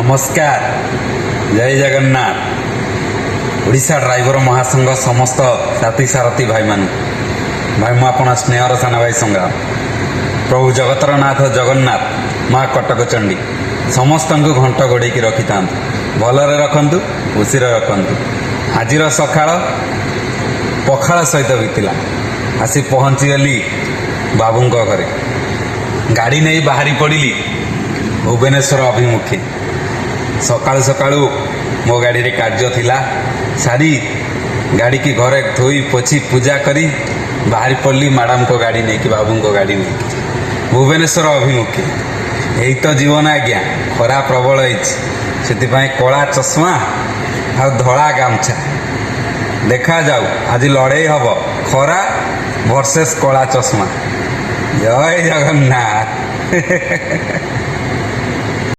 नमस्कार जय जगन्नाथ ओडिशा ड्राइवर महासंघ समस्त साथी सारथी भाई मान भाई मु आपण स्नेहर साना भाई संग्राम प्रभु जगतर नाथ जगन्नाथ माँ कटक चंडी समस्त को घंट घोड़े रखी था भलरे रखु खुशी रखु आज सकाळ पखाड़ सहित बीतला आसी पहुँचीगली बाबू घरे गाड़ी नहीं बाहरी पड़ी भुवनेश्वर अभिमुखी सकाळु सकाळु मो गाड़ी रे कार्य थिला सारी गाड़ी की घरे धोई पोछी पूजा करी बाहरी पड़ली मैडम को गाड़ी नहीं कि बाबू को गाड़ी नहीं भुवनेश्वर अभिमुखी यही तो जीवन आज्ञा खरा प्रबल से कला चश्मा आ धड़ा गामछा देखा जाऊ आज लड़े हम खरा वर्सेस कला चश्मा जय जगन्नाथ।